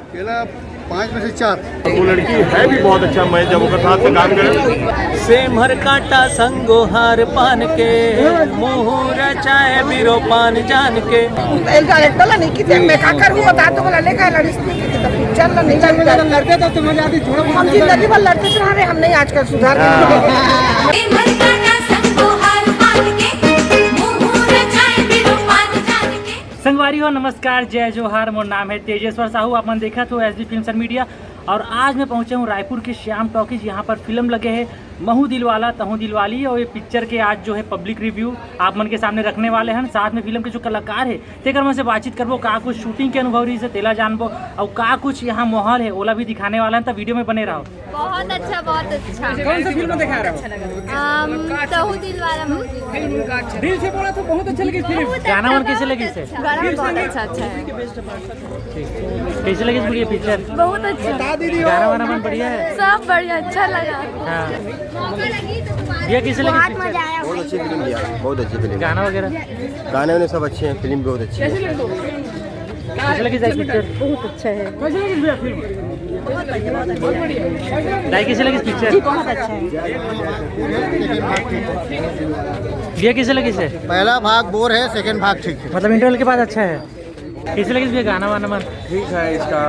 केला 5 में से 4। वो लड़की है भी बहुत अच्छा, मैं जब उसके साथ में काम कर सेमहर कांटा संगो हार पान के मुहूर चाहे बिरो पान जान के नहीं किती मैं का करू आता तो बोला लेका लड़ी चल नहीं लड़ते तो तुम आती थोड़ा हम जिंदगी भर लड़ते रहे, हम नहीं आजकल सुधार संगवारी हो नमस्कार, जय जोहार। मोर नाम है तेजेश्वर साहू। आपने देखा तो एसडी फिल्म्स एंड मीडिया, और आज मैं पहुंचा हूं रायपुर के श्याम टॉकीज। यहाँ पर फिल्म लगे है महू दिलवाला तहू दिलवाली, और ये पिक्चर के आज जो है पब्लिक रिव्यू आप मन के सामने रखने वाले हैं। साथ में फिल्म के जो कलाकार है तेकर मन से बातचीत करबो, का कुछ शूटिंग के अनुभव रही से तेला जानबो, और का कुछ यहाँ माहौल है ओला भी दिखाने वाला है। तो वीडियो में बने रहो। बहुत अच्छा, बहुत अच्छा। कौन सा फिल्म देखा रहा हो? तहु दिलवाला। दिल से बोला तो बहुत अच्छा लगी फिल्म। गाना मन कैसे लगी से? गाना बहुत अच्छा है। कैसे लगी पूरी पिक्चर? बहुत अच्छा। गाना वाना मन बढ़िया है, सब बढ़िया, अच्छा लगा। हाँ ये कैसे लगी बहुत पिक्चर? मजा आया। बहुत अच्छी फिल्म दिया, बहुत अच्छी फिल्म। गाना वगैरह गाने वाने सब अच्छे हैं, फिल्म भी बहुत अच्छी है। कैसे लगी जाए पिक्चर? बहुत अच्छा है। दाई कैसे लगी पिक्चर? बहुत अच्छा है। ये कैसे लगी से? पहला भाग बोर है, सेकंड भाग ठीक है। मतलब इंटरवल के बाद अच्छा है। कैसे लगी भैया गाना वाना मन? ठीक है, इसका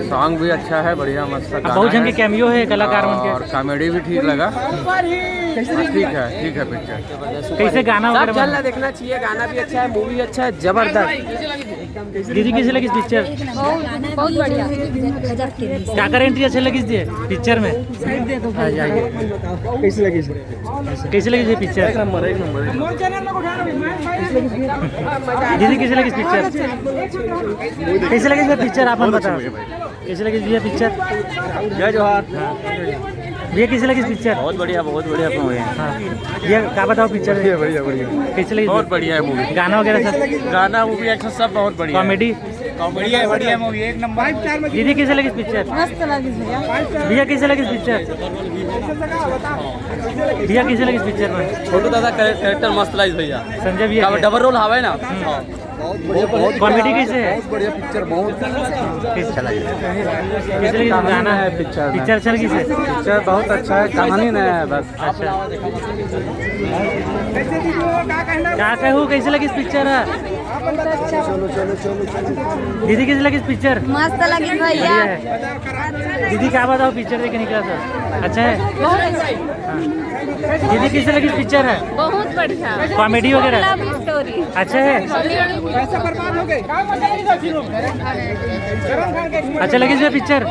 सॉन्ग भी अच्छा है, बढ़िया मस्त गाना बहुत जन के है। कैमियो है कलाकार मन और के। कॉमेडी भी ठीक लगा। ठीक है पिक्चर। कैसे गाना वगैरह चलना देखना चाहिए, गाना भी अच्छा है, मूवी अच्छा है, जबरदस्त। दीदी कैसे लगी पिक्चर? बहुत बढ़िया। काकर एंट्री अच्छी लगी थी पिक्चर में? कैसी लगी? कैसे लगी थी पिक्चर? एक नंबर दीदी कैसे लगी पिक्चर? कैसे लगी भैया पिक्चर? आप बताओ कैसे लगी भैया पिक्चर? जय जोहार। भैया कैसे लगी पिक्चर? बहुत बढ़िया मूवी है। हाँ भैया क्या बताओ पिक्चर? बढ़िया कैसे लगी? बहुत बढ़िया है मूवी। गाना वगैरह सब? गाना मूवी एक्शन सब बहुत बढ़िया। कॉमेडी बढ़िया मूवी एक नंबर। दीदी कैसे लगी पिक्चर? मस्त लगी भैया। भैया कैसे लगी पिक्चर? भैया कैसे लगी पिक्चर में? छोटू दादा कैरेक्टर मस्त लाइज भैया। संजय भैया डबल रोल हवा है ना। कॉमेडी कैसे है? बढ़िया पिक्चर, बहुत कैसे लगी गाना है? पिक्चर अच्छा लगी से? पिक्चर बहुत अच्छा है, कहानी नया है बस। अच्छा क्या कहूँ, कैसे लगी पिक्चर? दीदी कैसे लगी पिक्चर? मस्त लगी बढ़िया भैया। है। दीदी क्या बताओ पिक्चर देख के निकला था? अच्छा है। हाँ। दीदी कैसे लगी पिक्चर? है बहुत बढ़िया। कॉमेडी वगैरह स्टोरी अच्छा है। अच्छा लगी इसमें पिक्चर?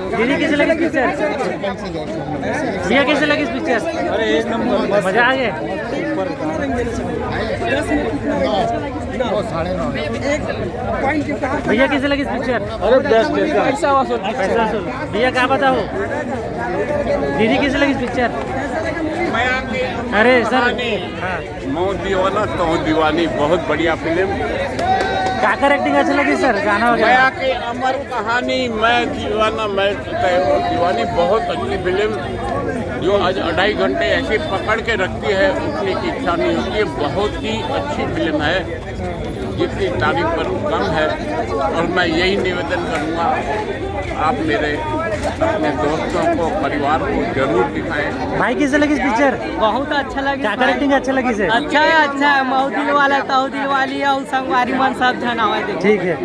दीदी कैसे लगी पिक्चर? भैया कैसे लगी पिक्चर? अरे एक नंबर, मजा आ गया। भैया कैसे लगी पिक्चर? अरे बेस्ट है। पैसा वसूल। भैया क्या बताओ? दीदी कैसे लगी पिक्चर? अरे सर हाँ महू दिलवाला तहू दिलवाली बहुत बढ़िया फिल्म। काकर एक्टिंग अच्छा लगी सर? गाना वगैरह? माया की अमर कहानी, मैं दीवाना मैं दीवानी बहुत अच्छी फिल्म, जो आज 2.5 घंटे ऐसे पकड़ के रखती है, उठने की इच्छा नहीं होती है। बहुत ही अच्छी फिल्म है, जितनी तारीफ पर कम है। और मैं यही निवेदन करूँगा, आप मेरे अपने दोस्तों को, परिवार को जरूर दिखाएं। भाई कैसे लगी पिक्चर? बहुत अच्छा लगी। काकर एक्टिंग अच्छा लगी से? अच्छा है। महू दिलवाला, तहु दिलवाली और संगवारी मन सब जन आवा देखे। ठीक है।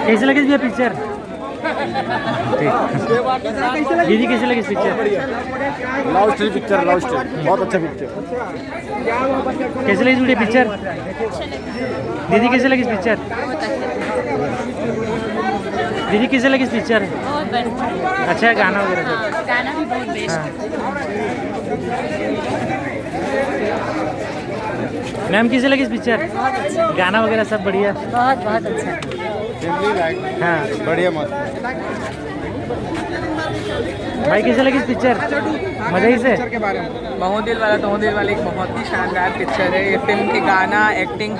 कैसे लगी भैया पिक्चर? ठीक। दीदी कैसे लगी picture? Love story picture, love story बहुत अच्छा पिक्चर। कैसे लगी भैया पिक्चर? दीदी कैसे लगी पिक्चर? दीदी कैसे लगी पिक्चर? अच्छा है। गाना वगैरह सब? गाना भी बहुत बेस्ट। मैम कैसे लगी पिक्चर? गाना वगैरह सब बढ़िया? बहुत अच्छा। हाँ बढ़िया मस्त। भाई कैसे लगी पिक्चर? मजा ही से? महू दिलवाला तहु दिलवाली एक बहुत ही शानदार पिक्चर है। ये फिल्म के गाना, एक्टिंग,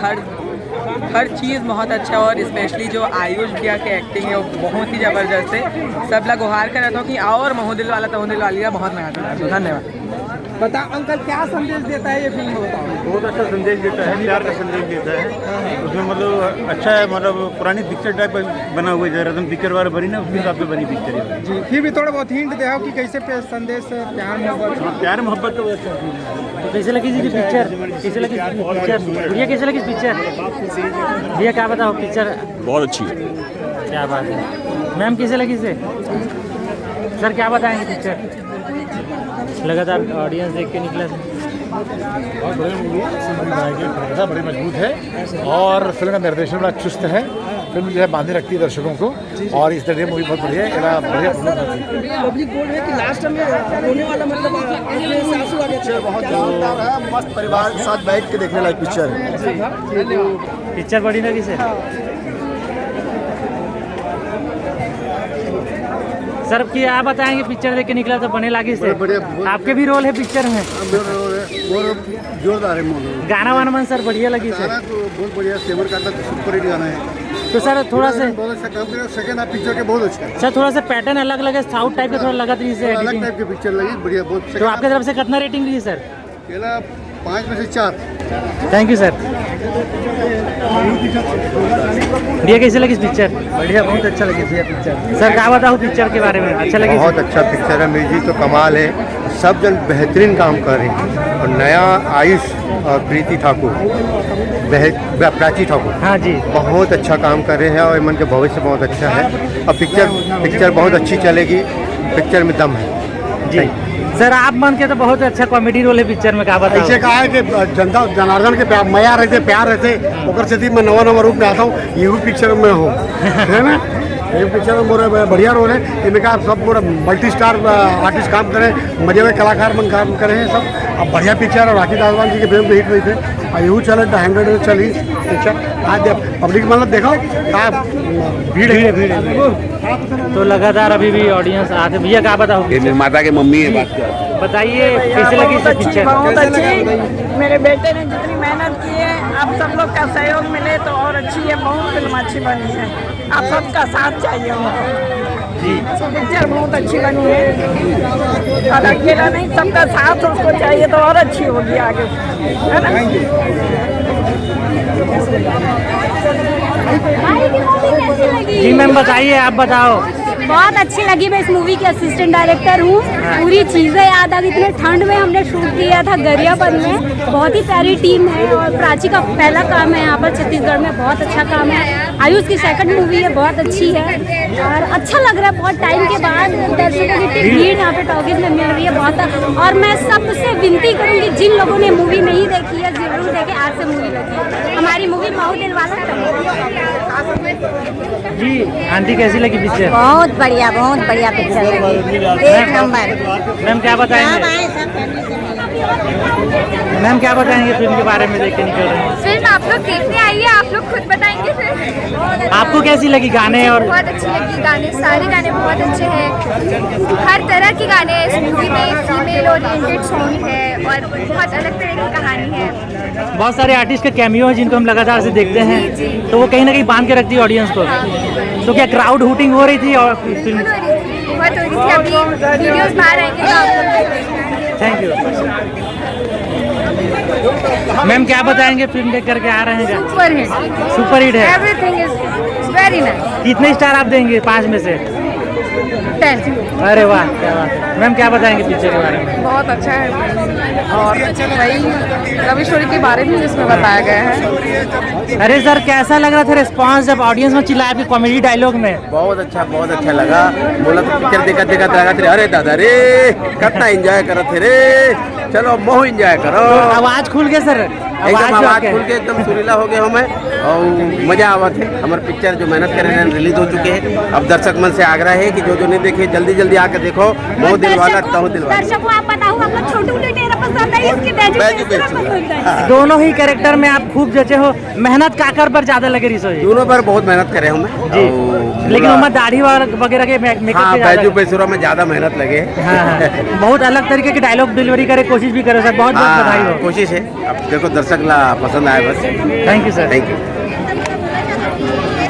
हर चीज़ बहुत अच्छा है। और स्पेशली जो आयुष भैया की एक्टिंग है वो बहुत ही ज़बरदस्त है। सब लोग गुहार कर रहा था कि और महू दिलवाला तहु दिलवाली बहुत नया था। धन्यवाद। बता अंकल क्या संदेश देता है ये फिल्म में, बताओ। बहुत अच्छा संदेश देता है, प्यार का संदेश देता है। उसमें मतलब अच्छा है, मतलब पुरानी पिक्चर टाइप बना हुआ है, जरा पिक्चर वाला बनी ना, उसके हिसाब से बनी पिक्चर है जी। फिर भी थोड़ा बहुत हिंट दे कि कैसे संदेश प्यार मोहब्बत। प्यार मोहब्बत तो अच्छा है। तो कैसे लगी थी पिक्चर? कैसे लगी पिक्चर भैया? कैसे लगी पिक्चर भैया? क्या बताओ पिक्चर? बहुत अच्छी है। क्या बात है मैम, कैसे लगी से? सर क्या बताएंगे पिक्चर? लगातार ऑडियंस देख के निकला। बहुत बढ़िया मूवी है, बड़ी मजबूत है और फिल्म का निर्देशन बड़ा चुस्त है। फिल्म जो है बांधे रखती है दर्शकों को और इस तरह मूवी बहुत बढ़िया है। बढ़िया पब्लिक बोल रहे कि लास्ट में रोने वाला मतलब बहुत जानदार है, मस्त परिवार के साथ बैठ के देखने लायक पिक्चर है। पिक्चर बड़ी लगी से? सर क्या आप बताएंगे पिक्चर देख के निकला तो बने लगी से? आपके भी रोल है पिक्चर में? जोरदार है। गाना वाना मन सर बढ़िया लगी सर? बहुत बढ़िया, सेवर का सुपर हिट गाना है। तो सर थोड़ा सा बहुत अच्छा काम किया, सेकंड हाफ पिक्चर के बहुत अच्छा है। सर थोड़ा सा पैटर्न अलग लगे, साउथ टाइप का थोड़ा लगा थी इसे अलग टाइप की पिक्चर लगी, बढ़िया बहुत। तो आपकी तरफ से कितना रेटिंग ली सर? 5 में से 4। Thank you sir. भैया कैसे लगी पिक्चर? बढ़िया, बहुत अच्छा लगी भैया पिक्चर। सर क्या बताऊँ पिक्चर के बारे में? अच्छा लगी? बहुत अच्छा पिक्चर है, म्यूजिक तो कमाल है, सब जन बेहतरीन काम कर रहे हैं। और नया आयुष और प्रीति ठाकुर, प्राची ठाकुर, हाँ जी, बहुत अच्छा काम कर रहे हैं और मन के भविष्य बहुत अच्छा है। और पिक्चर बहुत अच्छी चलेगी, पिक्चर में दम है जी। सर आप मन के तो बहुत अच्छा कॉमेडी रोल है पिक्चर में, क्या बताओ? ऐसे कहा है कि जनता जनार्दन के मया रहते, प्यार रहते, ओकर से मैं नवा रूप में आता हूँ, ये पिक्चर में हो है ना। ये पिक्चर में मोर बढ़िया रोल है, इनका सब पूरा मल्टी स्टार आर्टिस्ट काम करे, मजे में कलाकार मन काम करे हैं सब। अब बढ़िया पिक्चर है, राखी दासवान जी के फिल्म में हिट हुई थे और यूँ चले 100 चली पिक्चर। आज पब्लिक मतलब देखो भीड़ है। तो लगातार अभी भी ऑडियंस आते। भैया क्या बताओ? निर्माता के मम्मी है, बताइए कैसे लगी पिक्चर? बहुत अच्छी। मेरे बेटे ने जितनी मेहनत की है, आप सब लोग का सहयोग मिले तो और अच्छी है। बहुत फिल्म अच्छी बनी है, आप सबका साथ चाहिए हमको जी। पिक्चर बहुत अच्छी बनी है और अकेला नहीं, सबका साथ उसको चाहिए तो और अच्छी होगी आगे, है ना। जी मैम बताइए, आप बताओ। बहुत अच्छी लगी। मैं इस मूवी की असिस्टेंट डायरेक्टर हूँ। पूरी चीज़ें याद आ गई। इतने ठंड में हमने शूट किया था गरियाबंद में। बहुत ही प्यारी टीम है और प्राची का पहला काम है यहाँ पर छत्तीसगढ़ में, बहुत अच्छा काम है। आयुष की सेकंड मूवी है, बहुत अच्छी है और अच्छा लग रहा है। बहुत टाइम के बाद दर्शकों की भीड़ यहाँ पे टॉकीज में मिल रही है बहुत। और मैं सबसे विनती करूँगी, जिन लोगों ने मूवी नहीं देखी है जरूर देखें। आज से मूवी लगी हमारी मूवी महू दिलवाला। जी आंटी कैसी लगी पिक्चर? बहुत बढ़िया पिक्चर लगी, एक नंबर। मैम क्या बताएंगे? मैम क्या बताएंगे फिल्म के बारे में? देख के निकल रहे हैं। फिल्म आप लोग देखने आइए, आप लोग खुद बताएंगे फिर। आपको कैसी लगी गाने? और बहुत अच्छी लगी गाने, सारे गाने बहुत अच्छे हैं। हर तरह के गाने इस मूवी में, फीमेल ओरिएंटेड सॉन्ग है और बहुत अलग तरह की कहानी है। बहुत सारे आर्टिस्ट के कैमियो हैं जिनको हम लगातार से देखते हैं, तो वो कहीं ना कहीं बांध के रखती है ऑडियंस को। तो क्या क्राउड हुटिंग हो रही थी? और फिल्म बहुत हो रही थी, अभी वीडियोस बाहर आएंगे तो आप लोग देखेंगे। Thank you ma'am. क्या बताएंगे फिल्म देख करके आ रहे हैं? सुपर हिट है, एवरीथिंग इज वेरी नाइस। कितने स्टार आप देंगे 5 में से? 10। अरे वाह, क्या बात है। मैम क्या बताएंगे पिक्चर के बारे में? बहुत अच्छा है और वही लव स्टोरी के बारे में जिसमें बताया गया है। अरे सर कैसा लग रहा था रिस्पांस जब ऑडियंस में चिल्लाया आपके कॉमेडी डायलॉग में? बहुत अच्छा लगा। बोला तो पिक्चर देखा लगा थे, अरे दादा रे कितना एंजॉय करो थे रे, चलो बहुत एंजॉय करो। आवाज खुल गया सर? एकदम आवाज खुल के एकदम सुरीला हो गया हूँ मैं और मजा आवा थे। हमारे पिक्चर जो मेहनत कर रहे हैं रिलीज हो चुके हैं। अब दर्शक मन से आग्रह है कि जो नहीं देखे जल्दी आकर देखो। महू दिलवाला तहू दिलवाला। दर्शकों आप बताओ, आप लोग छोटू टेरा पसंद है, इसकी पसंद है? दोनों ही कैरेक्टर में आप खूब जचे हो। मेहनत काकर पर ज्यादा लगे रही सोई? दोनों पर बहुत मेहनत करे हूँ मैं जी। लेकिन उनमें दाढ़ी वगैरह के मेकअप हाँ, बैजू पैसुरा में ज्यादा मेहनत लगे। हाँ, बहुत अलग तरीके की डायलॉग डिलीवरी करे कोशिश भी करे सर। बहुत बधाई हो। कोशिश है, अब देखो दर्शक ला पसंद आए बस। Thank you sir. Thank you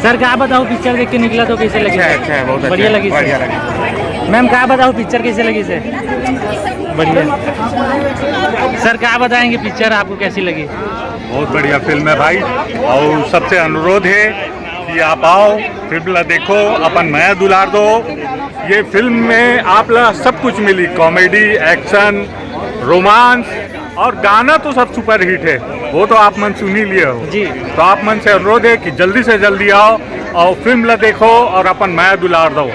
sir. क्या बताओ पिक्चर देख के निकला तो कैसे लगी? अच्छा है, बहुत बढ़िया लगी। मैम क्या बताओ पिक्चर कैसे लगी से? बढ़िया। सर क्या बताएंगे पिक्चर आपको कैसी लगी? बहुत बढ़िया फिल्म है भाई, और सबसे अनुरोध है कि आप आओ, फिल्म देखो, अपन माया दुलार दो। ये फिल्म में आप ला सब कुछ मिली, कॉमेडी, एक्शन, रोमांस और गाना तो सब सुपर हिट है, वो तो आप मन सुन ही लिए हो जी। तो आप मन से अनुरोध है कि जल्दी से जल्दी आओ और फिल्म ला देखो और अपन माया दुलार दो।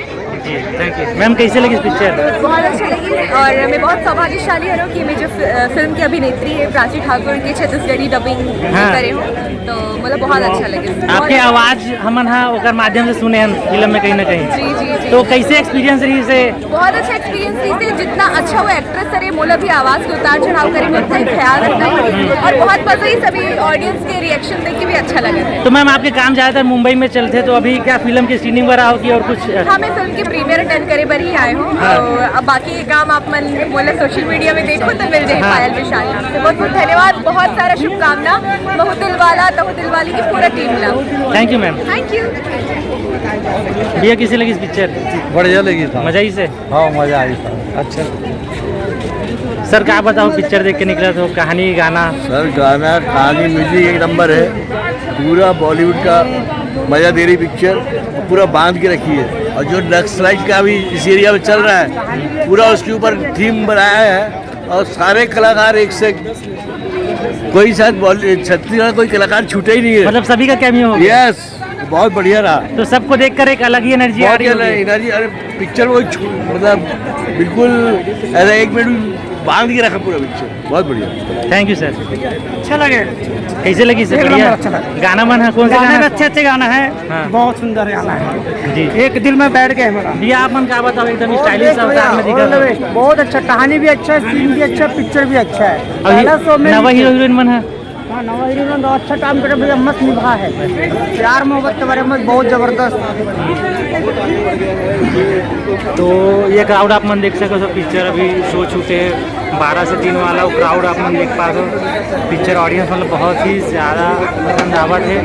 जी थैंक यू। मैम कैसे लगी पिक्चर? बहुत अच्छी लगी, और मैं बहुत सौभाग्यशाली हूँ कि मैं जो फिल्म की अभिनेत्री है प्राची ठाकुर की छत्तीसगढ़ी डबिंग करे हूँ, तो मतलब बहुत अच्छा लगे। आपके आवाज हमन हाँ ओकर माध्यम से सुने हैं फिल्म में कहीं ना कहीं। जी जी जी। तो कैसे एक्सपीरियंस रही से? बहुत अच्छा एक्सपीरियंस रही से, जितना अच्छा वो एक्ट्रेस करे मोला भी आवाज़ के उतार चढ़ाव करे में उतना ही ख्याल रखना पड़े, और बहुत मजा ही सभी ऑडियंस के रिएक्शन देख के भी अच्छा लगा था। तो मैम आपके काम ज़्यादातर मुंबई में चलते, तो अभी क्या फिल्म की स्क्रीनिंग वगैरह होगी और कुछ? हाँ, मैं फिल्म की प्रीमियर अटेंड करे पर ही आए हूँ, और अब बाकी के काम आप मन मोला सोशल मीडिया में देखो तो मिल जाए। पायल विशाल नाम से बहुत बहुत धन्यवाद, बहुत सारा शुभकामना महू दिलवाला तहु दिलवाली की पूरा टीम ला। Thank you ma'am. Thank you. भैया कैसी लगी इस पिक्चर? बढ़िया लगी था। मजा ही से? हाँ मजा आई था। अच्छा सर क्या बताओ, पिक्चर देख के निकला तो कहानी गाना? सर गाना, कहानी, म्यूजिक एक नंबर है, पूरा बॉलीवुड का मजा दे रही पिक्चर, पूरा बांध के रखी है। और जो नक्सलाइट का भी इस एरिया में चल रहा है, पूरा उसके ऊपर थीम बनाया है, और सारे कलाकार एक से कोई शायद छत्तीसगढ़ कोई कलाकार छूटे ही नहीं है, मतलब सभी का कैमियो हो गया। यस, बहुत बढ़िया रहा। तो सबको देखकर एक अलग ही एनर्जी आ रही है। एनर्जी, अरे पिक्चर वो मतलब बिल्कुल ऐसा एक मिनट बांध के रखा पूरा पिक्चर, बहुत बढ़िया। Thank you sir. अच्छा लगे। कैसे लगी सर? बढ़िया। अच्छा लगा। गाना मन है कौन सा? गाना अच्छे अच्छे गाना है। हाँ। बहुत सुंदर गाना है जी, एक दिल में बैठ गए हमारा। भैया आप मन क्या बताओ, एकदम स्टाइलिश अवतार में दिखा। बहुत अच्छा, कहानी भी अच्छा है, सीन भी अच्छा, पिक्चर भी अच्छा है। पहला शो में नवा हीरो हीरोइन मन है। हाँ, नवा हीरोइन तो अच्छा काम करे भैया, मस्त निभा है। प्यार मोहब्बत के बारे में बहुत जबरदस्त। तो ये क्राउड आप मन देख सको, सब पिक्चर अभी शो छूटे 12 से 3 वाला, वो क्राउड आप मन देख पा दो। पिक्चर ऑडियंस मतलब बहुत ही ज़्यादा पसंद आवत है,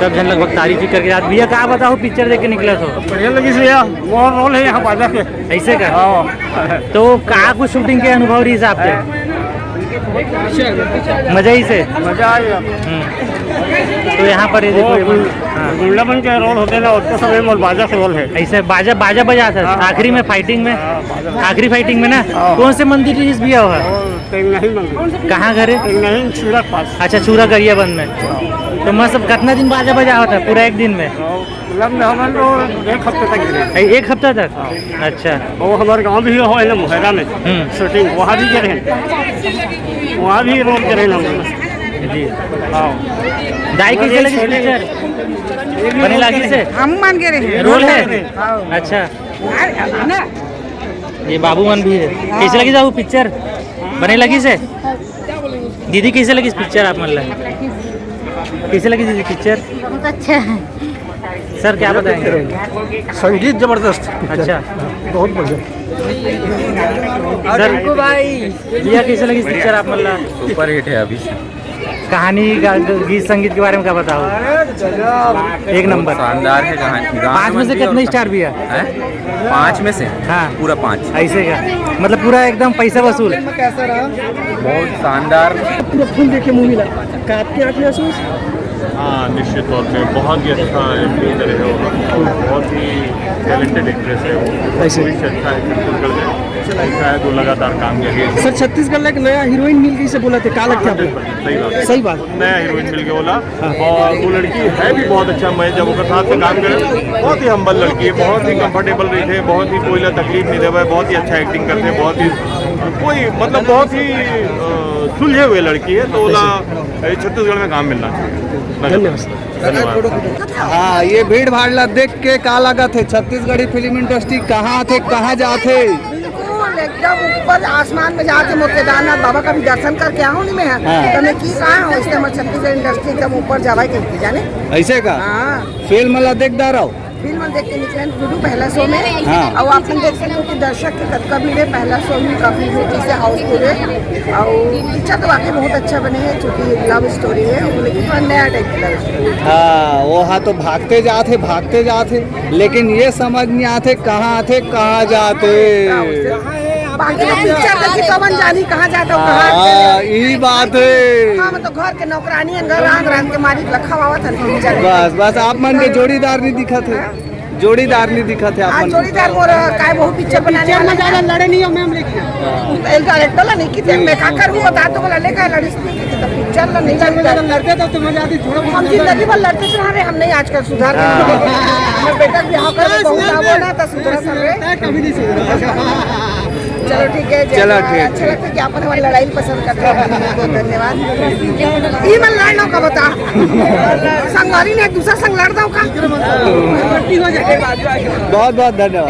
सब जन लगभग तारीफ ही करके जाते। भैया क्या बताओ, पिक्चर देख के निकला तो? बढ़िया लगी भैया, मोर रोल है यहाँ बाजा के ऐसे का? तो कहाँ कुछ शूटिंग के अनुभव रही हिसाब से? मजा ही से? मजा आया। तो यहाँ पर ये देखो गुंडा बन के रोल होते ना, उसका समय मोल बाजा से रोल है। ऐसे बाजा बाजा बजा था आखिरी में फाइटिंग में, आखिरी फाइटिंग में ना। कौन से मंदिर रिलीज भी हुआ? नहीं मंदिर। कहाँ घर है? नहीं, चूरा पास। अच्छा, चूरा गरियाबंद में। तो मैं सब कितना दिन बाजा बजा होता है? पूरा एक दिन में? हम लोग 1 हफ्ते तक गिरे। 1 हफ्ता तक? अच्छा। वो हमारे गाँव भी हो ना, मुहैरा में शूटिंग, वहाँ भी गिरे, वहाँ भी रोल करे ना जी। दाई कैसे लगी पिक्चर? बने लगी से? हम मान के रहे रोल है। अच्छा, ये बाबू मन भी है। कैसे लगी बाबू पिक्चर? बने लगी से? दीदी कैसे लगी पिक्चर आप मन? कैसे लगी दीदी पिक्चर? बहुत अच्छा है सर, क्या बताएंगे? संगीत जबरदस्त। अच्छा, बहुत बढ़िया। सर भाई भैया कैसे लगी पिक्चर आप मन? सुपर हिट है अभी। कहानी, गीत, संगीत के बारे में क्या बताओ? एक नंबर, शानदार है कहानी। 5 में से कितने स्टार भी है? 5 में से? हाँ, पूरा 5। ऐसे का मतलब पूरा एकदम पैसा वसूल। कैसा रहा? बहुत शानदार। पूरा फिल्म देखे मूवी लगा का आपके आँख महसूस? हाँ, निश्चित तौर पे बहुत ही अच्छा एक्टर है वो, बहुत ही टैलेंटेड एक्ट्रेस है वो, ऐसे अच्छा है छत्तीसगढ़ में, शायद वो लगातार काम कर रही है। सर, छत्तीसगढ़ में एक नया हीरोइन मिल गई से बोला थे, का लगता है? सही बात, सही बात। नया हीरोइन मिल के बोला, और वो लड़की है भी बहुत अच्छा। मैं जब उसके साथ में काम करे, बहुत ही हम्बल लड़की है, बहुत ही कंफर्टेबल रही थे, बहुत ही कोई तकलीफ नहीं दे, बहुत ही अच्छा एक्टिंग करते हैं, बहुत ही कोई मतलब बहुत ही सुलझे हुए लड़की है। तो छत्तीसगढ़ में काम मिलना चाहिए। धन्यवाद। हाँ, ये भीड़ भाड़ देख के का लगा थे, छत्तीसगढ़ी फिल्म इंडस्ट्री कहाँ थे, कहाँ जाते? बिल्कुल एकदम ऊपर आसमान में जाके मैं केदारनाथ बाबा का भी दर्शन करके आऊँ नहीं मैं। तो मैं की कहा हूँ, इसलिए मैं छत्तीसगढ़ इंडस्ट्री एकदम ऊपर जावा के जाने। ऐसे का? हाँ, फिल्म वाला देख दा रहा हूँ। फिल्म देख के निकले गुरु पहला शो में। हाँ। और आप देख सकते हो कि दर्शक के कद का भी है, पहला शो भी काफी जैसे हाउसफुल है। और पिक्चर तो वाकई बहुत अच्छा बने हैं, चूँकि लव स्टोरी है, लेकिन थोड़ा नया टाइप की लव स्टोरी। हाँ, वो हाँ तो भागते जाते, लेकिन ये समझ नहीं आते कहाँ आते कहाँ जाते। बाकी तो पिक्चर देखी कवन जानी कहाँ जाता हूँ कहाँ यही बात है। हाँ मैं तो घर के नौकरानी घर रात के मालिक लखा हुआ था बस बस आप मन के जोड़ीदार नहीं दिखा थे, जोड़ीदार नहीं दिखा थे आप मन के। जोड़ीदार मोर काय बहु पिक्चर बनाने में ज्यादा लड़े नहीं हो मैम लेकिन एक डायरेक्टर ला नहीं की मैं का करूँ बता तो बोला लेकर लड़ी तो पिक्चर ला नहीं लड़ते तो मजा आती थोड़ा हम जिंदगी भर लड़ते रहे हम नहीं आजकल सुधार मैं बेटा बिहार कर बहुत आवो ना तो सुधरा सरे कभी नहीं सुधरा। चलो ठीक है, चलो ठीक अच्छा लगता है कि अपन हमारी लड़ाई पसंद करते हैं, बहुत धन्यवाद। ये मैं लड़ना का बता संगवारी ने दूसरा संग लड़ दो का बहुत बहुत धन्यवाद।